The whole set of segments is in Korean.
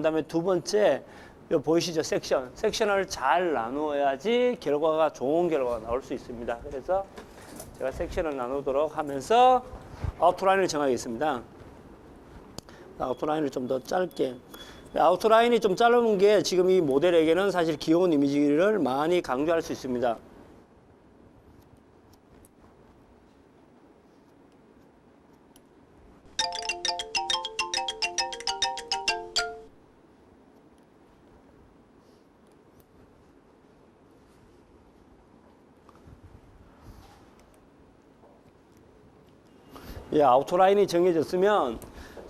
다음에 두 번째, 요 보이시죠? 섹션을 잘 나누어야지 결과가 좋은 결과가 나올 수 있습니다. 그래서 제가 섹션을 나누도록 하면서 아웃라인을 정하겠습니다. 아웃라인을 좀 더 짧게. 아웃라인이 좀 짧은 게 지금 이 모델에게는 사실 귀여운 이미지를 많이 강조할 수 있습니다. 예, 아웃라인이 정해졌으면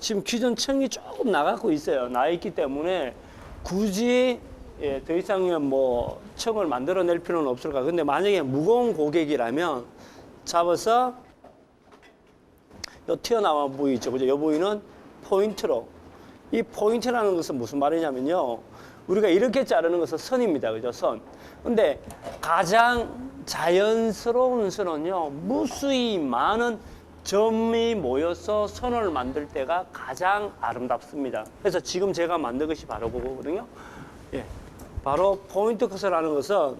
지금 기존 층이 조금 나가고 있어요. 나 있기 때문에 굳이 더 이상 뭐 층을 만들어낼 필요는 없을까. 근데 만약에 무거운 고객이라면 잡아서 요 튀어나와 부위 있죠. 그죠? 요 부위는 포인트로. 이 포인트라는 것은 무슨 말이냐면요. 우리가 이렇게 자르는 것은 선입니다. 그죠? 선. 근데 가장 자연스러운 선은요. 무수히 많은 점이 모여서 선을 만들 때가 가장 아름답습니다. 그래서 지금 제가 만든 것이 바로 그거거든요. 예, 바로 포인트 컷이라는 것은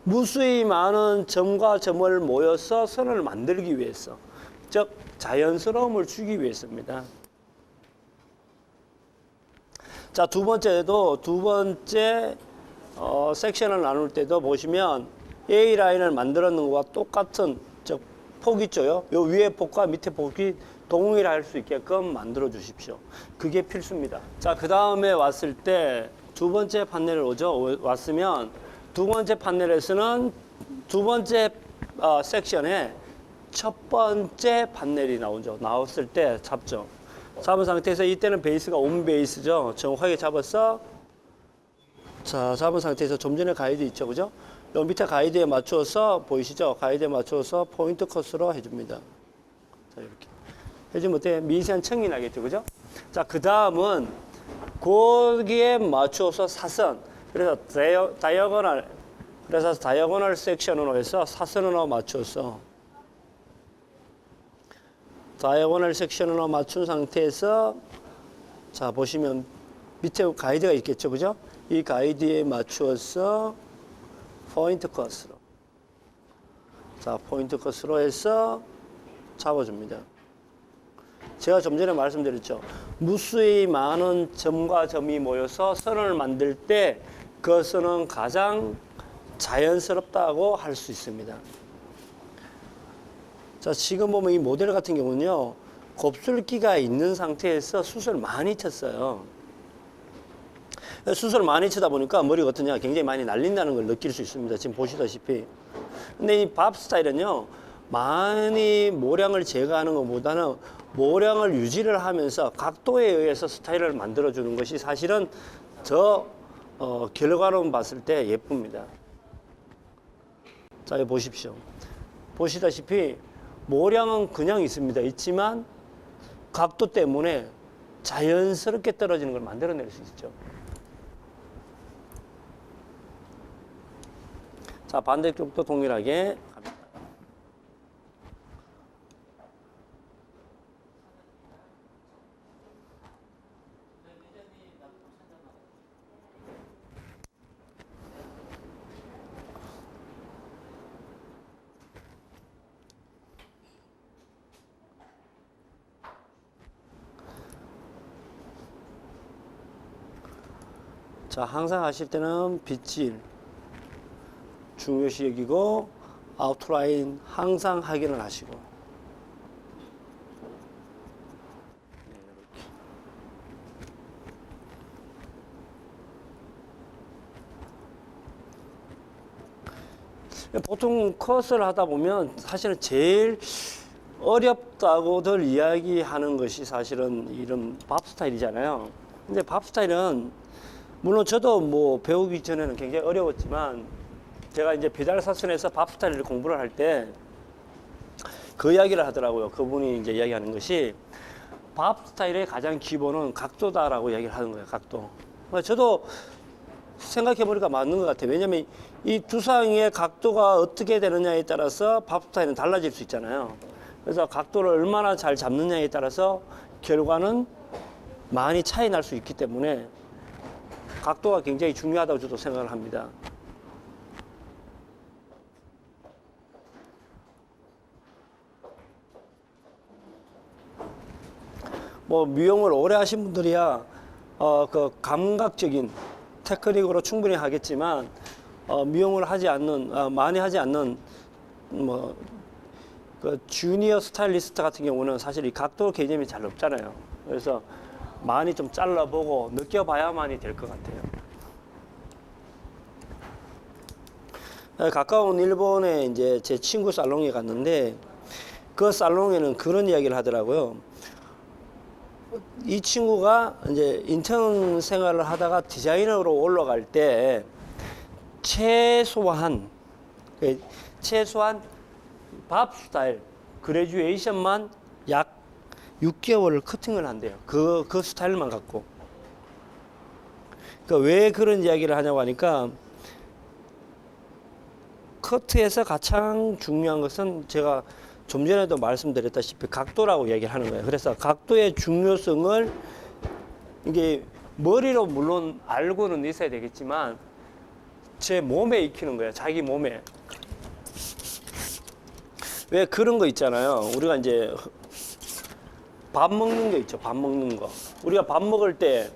무수히 많은 점과 점을 모여서 선을 만들기 위해서, 즉 자연스러움을 주기 위해서입니다. 자, 두 번째 섹션을 나눌 때도 보시면 A 라인을 만들었는 것과 똑같은, 즉 폭 있죠요. 요 위에 폭과 밑에 폭이 동일할 수 있게끔 만들어 주십시오. 그게 필수입니다. 자, 그 다음에 왔을 때 두 번째 판넬을 왔으면 두 번째 판넬에서는 두 번째 섹션에 첫 번째 판넬이 나왔을 때 잡죠. 잡은 상태에서 이때는 베이스가 온 베이스죠. 정확하게 잡았어. 자, 잡은 상태에서 좀 전에 가이드 있죠. 그죠? 요 밑에 가이드에 맞추어서, 보이시죠? 가이드에 맞추어서 포인트 컷으로 해줍니다. 자, 이렇게. 해주면 어때? 미세한 층이 나겠죠. 그죠? 자, 그 다음은 거기에 맞추어서 사선. 그래서 다이어고널 섹션으로 해서 사선으로 맞추어서 다이어고널 섹션으로 맞춘 상태에서, 자, 보시면 밑에 가이드가 있겠죠. 그죠? 이 가이드에 맞추어서 포인트 컷으로. 자, 포인트 컷으로 해서 잡아줍니다. 제가 좀 전에 말씀드렸죠. 무수히 많은 점과 점이 모여서 선을 만들 때 그 선은 가장 자연스럽다고 할 수 있습니다. 자, 지금 보면 이 모델 같은 경우는요, 곱슬기가 있는 상태에서 숱을 많이 쳤어요. 숱을 많이 치다 보니까 머리가 어떠냐, 굉장히 많이 날린다는 걸 느낄 수 있습니다. 지금 보시다시피. 근데 이 밥 스타일은요, 많이 모량을 제거하는 것보다는 모량을 유지를 하면서 각도에 의해서 스타일을 만들어주는 것이 사실은 더 결과로 봤을 때 예쁩니다. 자, 여기 보십시오. 보시다시피 모량은 그냥 있지만 각도 때문에 자연스럽게 떨어지는 걸 만들어낼 수 있죠. 자, 반대쪽도 동일하게 갑니다. 자, 항상 하실 때는 빗질 중요시 여기고 아웃라인 항상 확인을 하시고, 이렇게. 보통 컷을 하다 보면 사실은 제일 어렵다고들 이야기하는 것이 사실은 이런 밥 스타일이잖아요. 근데 밥 스타일은 물론 저도 뭐 배우기 전에는 굉장히 어려웠지만, 제가 이제 배달사선에서 밥 스타일을 공부를 할 때 그 이야기를 하더라고요. 그분이 이제 이야기하는 것이 밥 스타일의 가장 기본은 각도다라고 이야기를 하는 거예요. 각도. 저도 생각해 보니까 맞는 것 같아요. 왜냐하면 이 두상의 각도가 어떻게 되느냐에 따라서 밥 스타일은 달라질 수 있잖아요. 그래서 각도를 얼마나 잘 잡느냐에 따라서 결과는 많이 차이 날 수 있기 때문에 각도가 굉장히 중요하다고 저도 생각을 합니다. 뭐 미용을 오래 하신 분들이야 그 감각적인 테크닉으로 충분히 하겠지만 미용을 하지 않는 많이 하지 않는 뭐 그 주니어 스타일리스트 같은 경우는 사실 이 각도 개념이 잘 없잖아요. 그래서 많이 좀 잘라보고 느껴봐야만이 될 것 같아요. 가까운 일본에 이제 제 친구 살롱에 갔는데 그 살롱에는 그런 이야기를 하더라고요. 이 친구가 이제 인턴 생활을 하다가 디자이너로 올라갈 때 최소한 밥 스타일 그레듀에이션만 약 6개월을 커팅을 한대요. 그 스타일만 갖고. 그러니까 왜 그런 이야기를 하냐고 하니까 커트에서 가장 중요한 것은 제가 좀 전에도 말씀드렸다시피 각도라고 얘기를 하는 거예요. 그래서 각도의 중요성을 이게 머리로 물론 알고는 있어야 되겠지만 제 몸에 익히는 거예요. 자기 몸에. 왜 그런 거 있잖아요. 우리가 이제 밥 먹는 거 있죠. 밥 먹는 거. 우리가 밥 먹을 때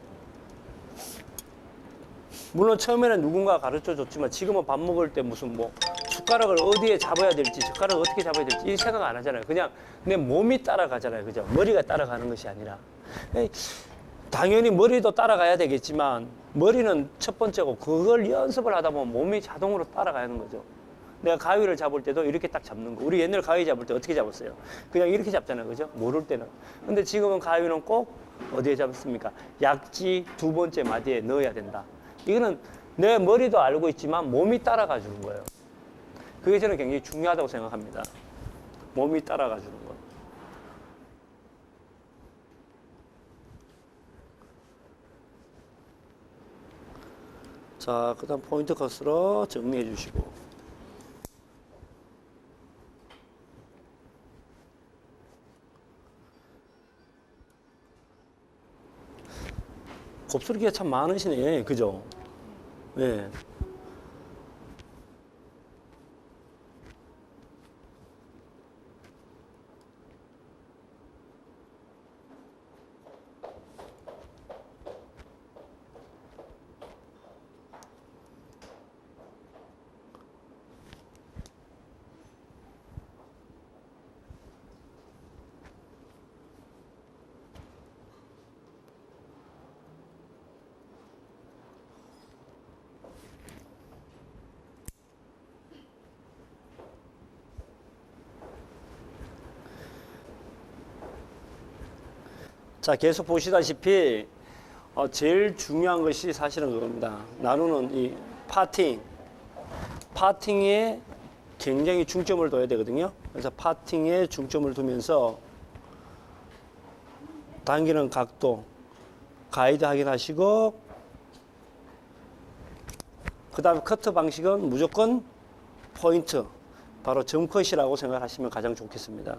물론 처음에는 누군가 가르쳐 줬지만 지금은 밥 먹을 때 무슨 뭐 숟가락을 어디에 잡아야 될지 젓가락을 어떻게 잡아야 될지 이 생각 안 하잖아요. 그냥 내 몸이 따라가잖아요. 그죠? 머리가 따라가는 것이 아니라. 당연히 머리도 따라가야 되겠지만 머리는 첫 번째고 그걸 연습을 하다 보면 몸이 자동으로 따라가는 거죠. 내가 가위를 잡을 때도 이렇게 딱 잡는 거. 우리 옛날 가위 잡을 때 어떻게 잡았어요? 그냥 이렇게 잡잖아요. 그죠? 모를 때는. 근데 지금은 가위는 꼭 어디에 잡습니까? 약지 두 번째 마디에 넣어야 된다. 이거는 내 머리도 알고 있지만 몸이 따라가 주는 거예요. 그게 저는 굉장히 중요하다고 생각합니다. 몸이 따라가 주는 거. 자, 그 다음 포인트 컷으로 정리해 주시고. 곱슬기가 참 많으시네. 그죠? 네. 자, 계속 보시다시피 제일 중요한 것이 사실은 그겁니다. 나누는 이 파팅에 굉장히 중점을 둬야 되거든요. 그래서 파팅에 중점을 두면서 당기는 각도 가이드 확인하시고 그 다음에 커트 방식은 무조건 포인트 바로 점컷이라고 생각하시면 가장 좋겠습니다.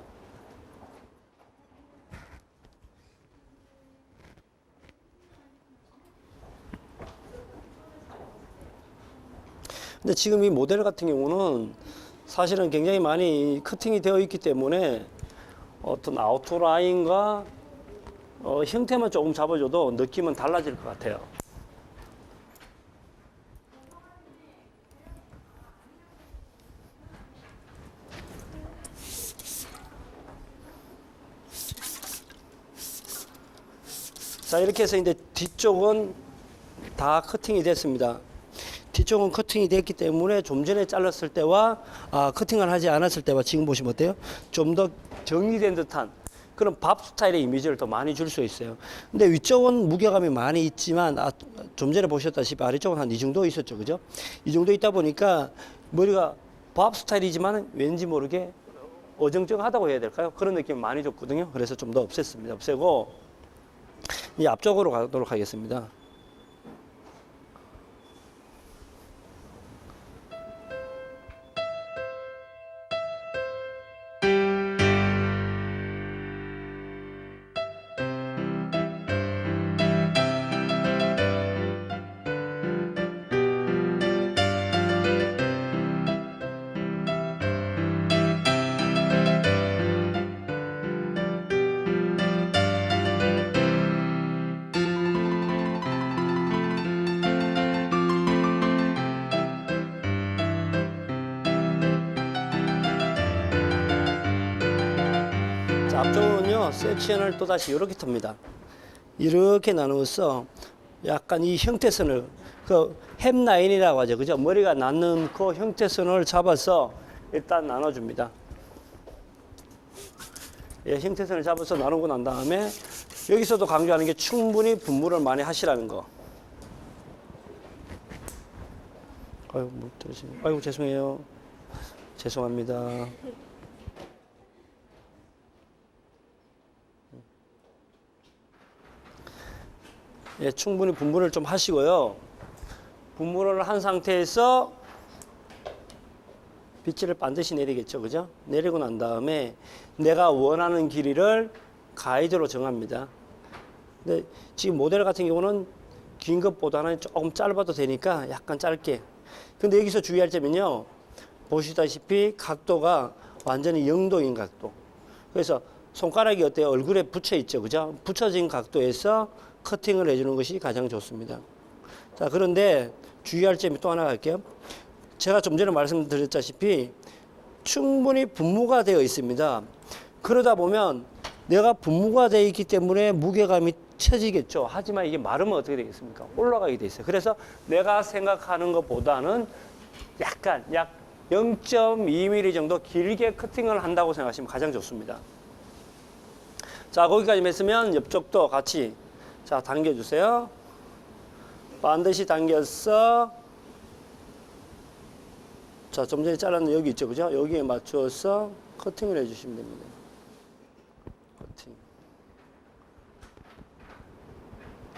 근데 지금 이 모델 같은 경우는 사실은 굉장히 많이 커팅이 되어 있기 때문에 어떤 아우터라인과 형태만 조금 잡아줘도 느낌은 달라질 것 같아요. 자, 이렇게 해서 이제 뒤쪽은 다 커팅이 됐습니다. 뒤쪽은 커팅이 됐기 때문에 좀 전에 잘랐을 때와 커팅을 하지 않았을 때와 지금 보시면 어때요? 좀 더 정리된 듯한 그런 밥 스타일의 이미지를 더 많이 줄 수 있어요. 근데 위쪽은 무게감이 많이 있지만 좀 전에 보셨다시피 아래쪽은 한 이 정도 있었죠. 그죠? 이 정도 있다 보니까 머리가 밥 스타일이지만 왠지 모르게 어정쩡하다고 해야 될까요? 그런 느낌 많이 줬거든요. 그래서 좀 더 없앴습니다. 없애고 이 앞쪽으로 가도록 하겠습니다. 앞쪽은요 섹션을 또다시 이렇게 텁니다. 이렇게 나누어서 약간 이 형태선을 그 햄라인이라고 하죠. 그죠? 머리가 낳는 그 형태선을 잡아서 일단 나눠줍니다. 예, 형태선을 잡아서 나누고 난 다음에 여기서도 강조하는 게 충분히 분무를 많이 하시라는 거. 아이고, 못 들으시네. 아이고, 죄송해요. 죄송합니다. 예, 충분히 분무를 좀 하시고요. 분무를 한 상태에서 빗질을 반드시 내리겠죠. 그죠? 내리고 난 다음에 내가 원하는 길이를 가이드로 정합니다. 근데 지금 모델 같은 경우는 긴 것보다는 조금 짧아도 되니까 약간 짧게. 근데 여기서 주의할 점은요. 보시다시피 각도가 완전히 0도인 각도. 그래서 손가락이 어때요? 얼굴에 붙여 있죠. 그죠? 붙여진 각도에서 커팅을 해주는 것이 가장 좋습니다. 자, 그런데 주의할 점이 또 하나 갈게요. 제가 좀 전에 말씀드렸다시피 충분히 분무가 되어 있습니다. 그러다 보면 내가 분무가 되어 있기 때문에 무게감이 처지겠죠. 하지만 이게 마르면 어떻게 되겠습니까? 올라가게 돼 있어요. 그래서 내가 생각하는 것보다는 약간 약 0.2mm 정도 길게 커팅을 한다고 생각하시면 가장 좋습니다. 자, 거기까지 했으면 옆쪽도 같이 자, 당겨주세요. 반드시 당겨서 자, 좀 전에 잘랐는 여기 있죠, 그죠? 여기에 맞춰서 커팅을 해주시면 됩니다. 커팅.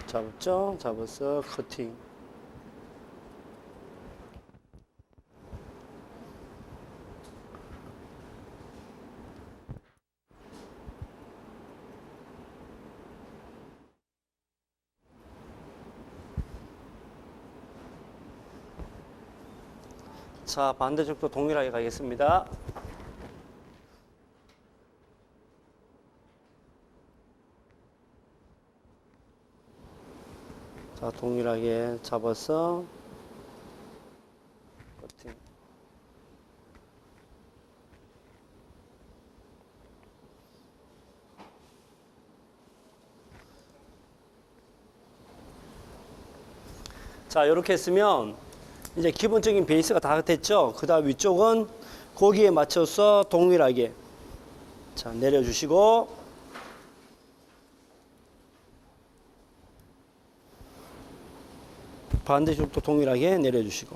잡았죠? 잡아서 커팅. 자, 반대쪽도 동일하게 가겠습니다. 자, 동일하게 잡아서 커팅. 자, 이렇게 했으면 이제 기본적인 베이스가 다 됐죠. 그 다음 위쪽은 거기에 맞춰서 동일하게 자, 내려주시고 반대쪽도 동일하게 내려주시고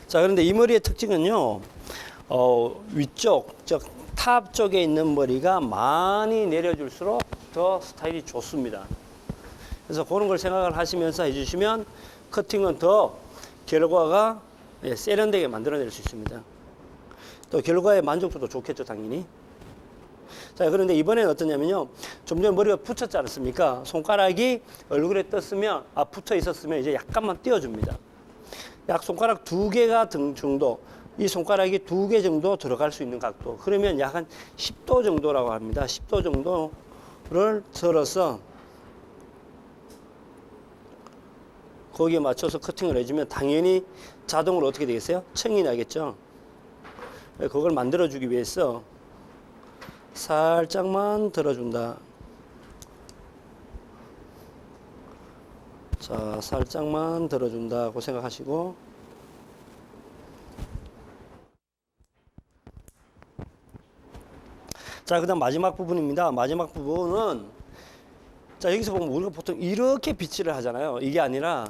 자, 그런데 이 머리의 특징은요 위쪽 즉 탑 쪽에 있는 머리가 많이 내려줄수록 더 스타일이 좋습니다. 그래서 그런 걸 생각을 하시면서 해주시면 커팅은 더 결과가 세련되게 만들어낼 수 있습니다. 또 결과의 만족도도 좋겠죠, 당연히. 자, 그런데 이번에는 어떠냐면요. 좀 전에 머리가 붙였지 않았습니까? 손가락이 얼굴에 떴으면, 붙어 있었으면 이제 약간만 띄워줍니다. 약 손가락 2개가 정도, 이 손가락이 2개 정도 들어갈 수 있는 각도. 그러면 약 한 10도 정도라고 합니다. 10도 정도를 들어서 거기에 맞춰서 커팅을 해주면 당연히 자동으로 어떻게 되겠어요? 청이 나겠죠? 그걸 만들어주기 위해서 살짝만 들어준다. 자, 살짝만 들어준다고 생각하시고 자, 그 다음 마지막 부분입니다. 마지막 부분은 자, 여기서 보면 우리가 보통 이렇게 빗질을 하잖아요. 이게 아니라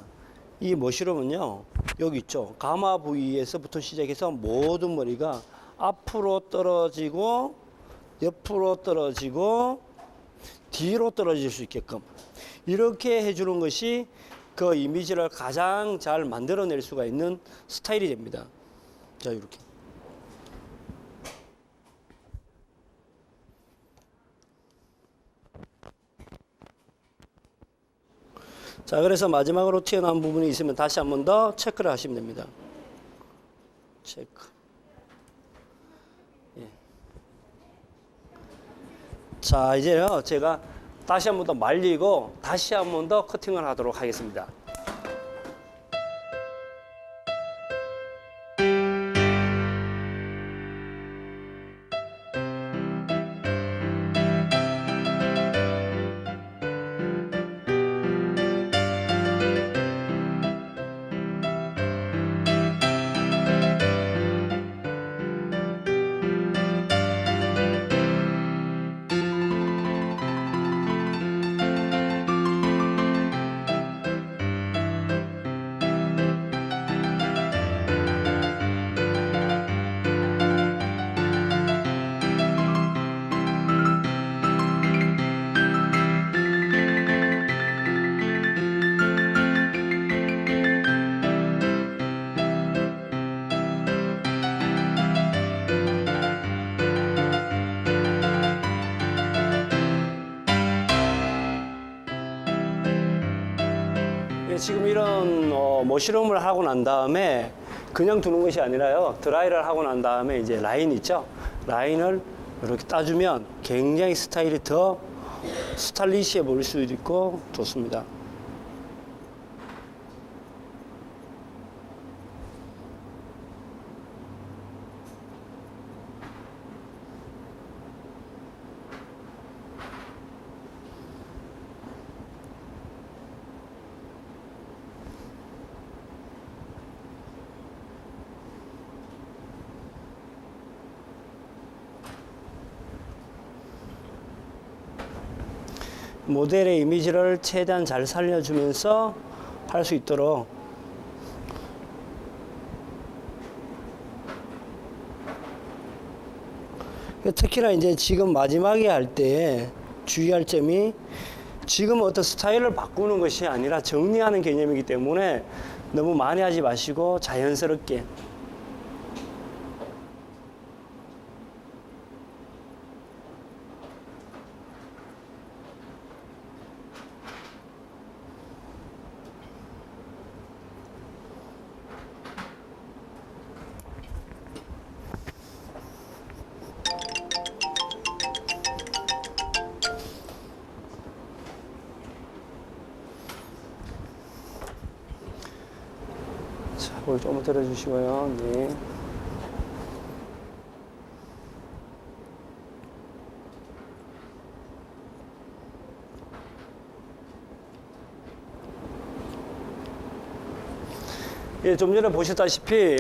이 머시룸은요, 여기 있죠. 가마 부위에서부터 시작해서 모든 머리가 앞으로 떨어지고, 옆으로 떨어지고, 뒤로 떨어질 수 있게끔 이렇게 해주는 것이 그 이미지를 가장 잘 만들어낼 수가 있는 스타일이 됩니다. 자, 이렇게. 자, 그래서 마지막으로 튀어나온 부분이 있으면 다시 한 번 더 체크를 하시면 됩니다. 체크. 예. 자, 이제요, 제가 다시 한 번 더 말리고 다시 한 번 더 커팅을 하도록 하겠습니다. 지금 이런 모실험을 하고 난 다음에 그냥 두는 것이 아니라요. 드라이를 하고 난 다음에 이제 라인 있죠. 라인을 이렇게 따주면 굉장히 스타일이 더 스타일리시해 보일 수도 있고 좋습니다. 모델의 이미지를 최대한 잘 살려주면서 할 수 있도록 특히나 이제 지금 마지막에 할 때 주의할 점이 지금 어떤 스타일을 바꾸는 것이 아니라 정리하는 개념이기 때문에 너무 많이 하지 마시고 자연스럽게 볼 좀 들어주시고요. 네. 예, 좀 전에 보셨다시피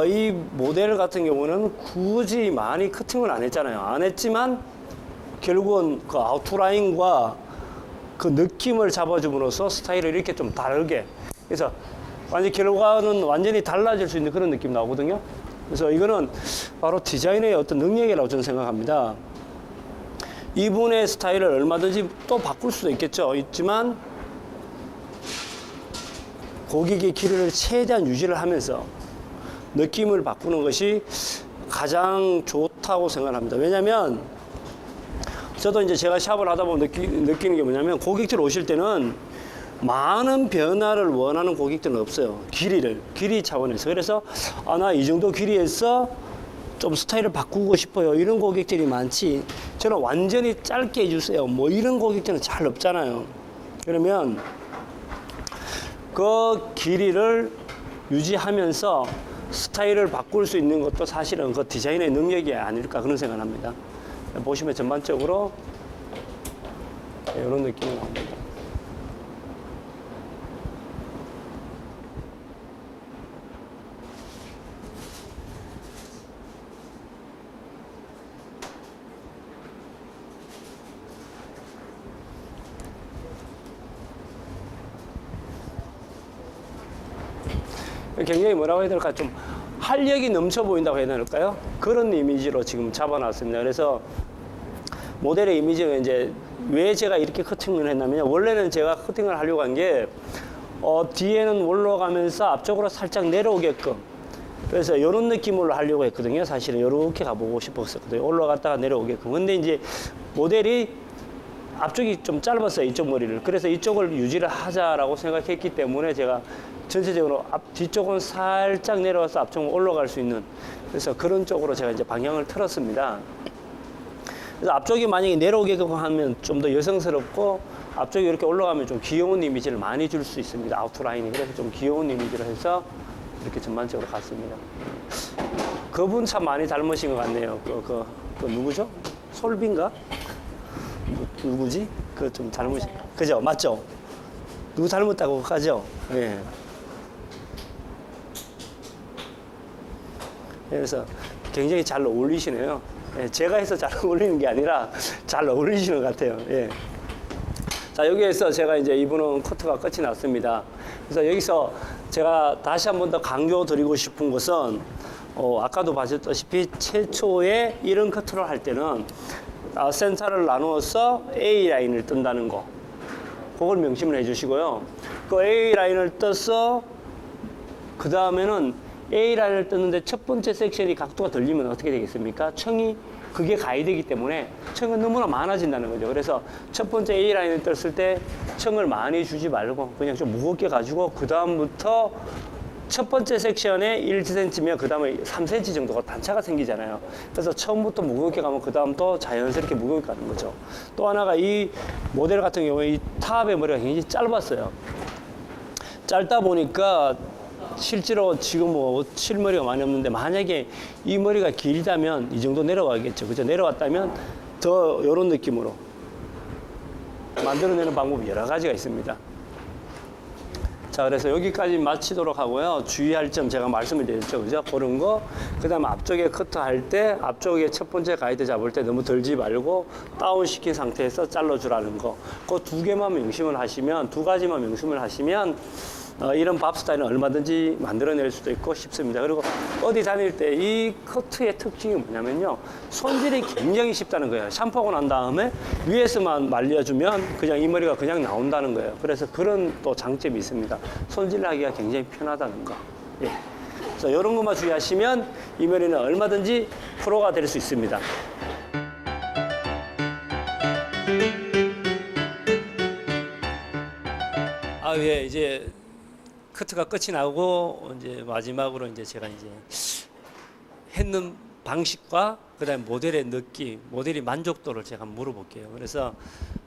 이 모델 같은 경우는 굳이 많이 커팅을 안 했잖아요. 안 했지만 결국은 그 아웃라인과 그 느낌을 잡아줌으로써 스타일을 이렇게 좀 다르게, 그래서 완전 결과는 완전히 달라질 수 있는 그런 느낌 나오거든요. 그래서 이거는 바로 디자인의 어떤 능력이라고 저는 생각합니다. 이분의 스타일을 얼마든지 또 바꿀 수도 있지만 고객의 길이를 최대한 유지를 하면서 느낌을 바꾸는 것이 가장 좋다고 생각합니다. 왜냐하면 저도 이제 제가 샵을 하다 보면 느끼는 게 뭐냐면 고객들 오실 때는 많은 변화를 원하는 고객들은 없어요. 길이 차원에서. 그래서 나 이 정도 길이에서 좀 스타일을 바꾸고 싶어요. 이런 고객들이 많지. 저는 완전히 짧게 해주세요. 뭐 이런 고객들은 잘 없잖아요. 그러면 그 길이를 유지하면서 스타일을 바꿀 수 있는 것도 사실은 그 디자인의 능력이 아닐까 그런 생각을 합니다. 보시면 전반적으로 이런 느낌이 나옵니다. 굉장히 뭐라고 해야 될까, 좀 활력이 넘쳐 보인다고 해야 될까요? 그런 이미지로 지금 잡아놨습니다. 그래서 모델의 이미지가 이제 왜 제가 이렇게 커팅을 했냐면, 원래는 제가 커팅을 하려고 한 게 뒤에는 올라가면서 앞쪽으로 살짝 내려오게끔, 그래서 이런 느낌으로 하려고 했거든요. 사실은 이렇게 가보고 싶었거든요. 올라갔다가 내려오게끔. 근데 이제 모델이 앞쪽이 좀 짧았어요, 이쪽 머리를. 그래서 이쪽을 유지를 하자라고 생각했기 때문에 제가 전체적으로 뒤쪽은 살짝 내려와서 앞쪽은 올라갈 수 있는, 그래서 그런 쪽으로 제가 이제 방향을 틀었습니다. 그래서 앞쪽이 만약에 내려오게끔 하면 좀 더 여성스럽고, 앞쪽이 이렇게 올라가면 좀 귀여운 이미지를 많이 줄 수 있습니다. 아우트라인이. 그래서 좀 귀여운 이미지를 해서 이렇게 전반적으로 갔습니다. 그분 참 많이 닮으신 것 같네요. 그 누구죠? 솔빈가? 누구지? 그 좀 닮으신, 그죠? 맞죠? 누구 닮았다고 하죠? 예. 그래서 굉장히 잘 어울리시네요. 예, 제가 해서 잘 어울리는 게 아니라 잘 어울리시는 것 같아요. 예. 자, 여기에서 제가 이제 이분은 커트가 끝이 났습니다. 그래서 여기서 제가 다시 한 번 더 강조 드리고 싶은 것은, 아까도 보셨다시피 최초에 이런 커트를 할 때는 센터를 나누어서 A 라인을 뜬다는 거, 그걸 명심을 해 주시고요. 그 A 라인을 떠서 그 다음에는 A 라인을 떴는데 첫 번째 섹션이 각도가 들리면 어떻게 되겠습니까? 청이 그게 가이드이기 때문에 층은 너무나 많아진다는 거죠. 그래서 첫 번째 A라인을 떴을 때 층을 많이 주지 말고 그냥 좀 무겁게 가지고 그 다음부터 첫 번째 섹션에 1cm면 그 다음에 3cm 정도가 단차가 생기잖아요. 그래서 처음부터 무겁게 가면 그 다음 또 자연스럽게 무겁게 가는 거죠. 또 하나가 이 모델 같은 경우에 이 탑의 머리가 굉장히 짧았어요. 짧다 보니까 실제로 지금 뭐 실머리가 많이 없는데 만약에 이 머리가 길다면 이 정도 내려와야겠죠. 그죠? 내려왔다면 더 이런 느낌으로 만들어내는 방법이 여러 가지가 있습니다. 자, 그래서 여기까지 마치도록 하고요. 주의할 점 제가 말씀을 드렸죠. 그죠? 그런 거. 그 다음에 앞쪽에 커트할 때, 앞쪽에 첫 번째 가이드 잡을 때 너무 들지 말고 다운 시킨 상태에서 잘라주라는 거. 그 두 개만 명심을 하시면, 두 가지만 명심을 하시면, 이런 밥 스타일은 얼마든지 만들어낼 수도 있고 싶습니다. 그리고 어디 다닐 때 이 커트의 특징이 뭐냐면요. 손질이 굉장히 쉽다는 거예요. 샴푸하고 난 다음에 위에서만 말려주면 그냥 이 머리가 그냥 나온다는 거예요. 그래서 그런 또 장점이 있습니다. 손질하기가 굉장히 편하다는 거. 예. 그래서 이런 것만 주의하시면 이 머리는 얼마든지 프로가 될 수 있습니다. 예, 이제 커트가 끝이 나고 이제 마지막으로 이제 제가 이제 했는 방식과 그다음에 모델의 느낌, 모델의 만족도를 제가 물어볼게요. 그래서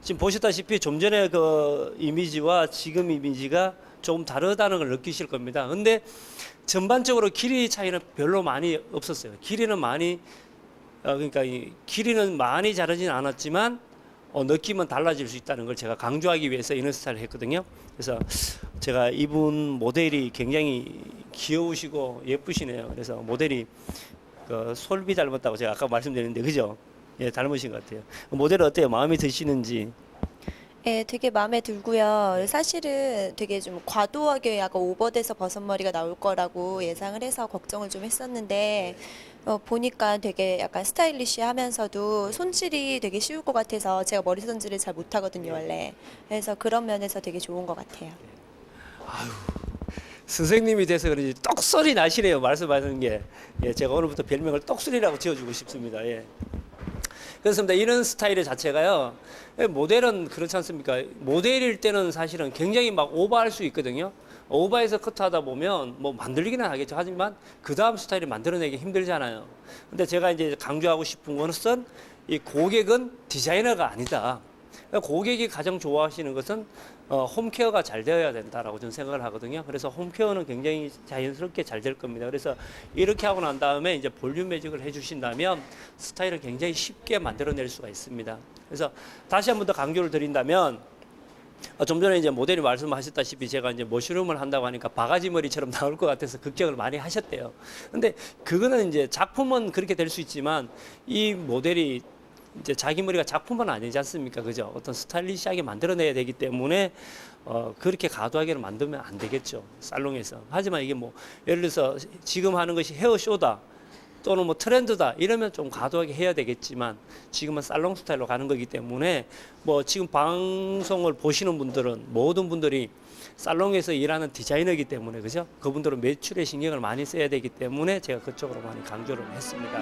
지금 보셨다시피 좀 전에 그 이미지와 지금 이미지가 조금 다르다는 걸 느끼실 겁니다. 근데 전반적으로 길이 차이는 별로 많이 없었어요. 길이는 많이 그러니까 이 길이는 많이 자르진 않았지만 느낌은 달라질 수 있다는 걸 제가 강조하기 위해서 이런 스타일을 했거든요. 그래서 제가 이분 모델이 굉장히 귀여우시고 예쁘시네요. 그래서 모델이 그 솔비 닮았다고 제가 아까 말씀드렸는데 그죠? 예, 닮으신 것 같아요. 모델은 어때요? 마음에 드시는지? 네, 되게 마음에 들고요. 사실은 되게 좀 과도하게 약간 오버돼서 버섯머리가 나올 거라고 예상을 해서 걱정을 좀 했었는데 보니까 되게 약간 스타일리시하면서도 손질이 되게 쉬울 것 같아서 제가 머리 손질을 잘 못하거든요, 원래. 그래서 그런 면에서 되게 좋은 것 같아요. 선생님이 돼서 그런지 똑소리 나시네요. 말씀하시는 게. 예, 제가 오늘부터 별명을 똑소리라고 지어주고 싶습니다. 예. 그렇습니다. 이런 스타일 자체가요. 모델은 그렇지 않습니까? 모델일 때는 사실은 굉장히 막 오버할 수 있거든요. 오버해서 커트하다 보면 뭐 만들기는 하겠죠. 하지만 그 다음 스타일을 만들어내기 힘들잖아요. 근데 제가 이제 강조하고 싶은 것은 이 고객은 디자이너가 아니다. 고객이 가장 좋아하시는 것은 홈케어가 잘 되어야 된다라고 저는 생각을 하거든요. 그래서 홈케어는 굉장히 자연스럽게 잘 될 겁니다. 그래서 이렇게 하고 난 다음에 이제 볼륨 매직을 해주신다면 스타일을 굉장히 쉽게 만들어낼 수가 있습니다. 그래서 다시 한 번 더 강조를 드린다면 좀 전에 이제 모델이 말씀하셨다시피 제가 이제 머쉬룸을 한다고 하니까 바가지 머리처럼 나올 것 같아서 걱정을 많이 하셨대요. 근데 그거는 이제 작품은 그렇게 될 수 있지만 이 모델이 이제 자기 머리가 작품은 아니지 않습니까? 그죠? 어떤 스타일리시하게 만들어내야 되기 때문에 그렇게 과도하게는 만들면 안 되겠죠. 살롱에서. 하지만 이게 뭐 예를 들어서 지금 하는 것이 헤어쇼다 또는 뭐 트렌드다 이러면 좀 과도하게 해야 되겠지만 지금은 살롱 스타일로 가는 거기 때문에 뭐 지금 방송을 보시는 분들은 모든 분들이 살롱에서 일하는 디자이너이기 때문에 그죠? 그분들은 매출에 신경을 많이 써야 되기 때문에 제가 그쪽으로 많이 강조를 했습니다.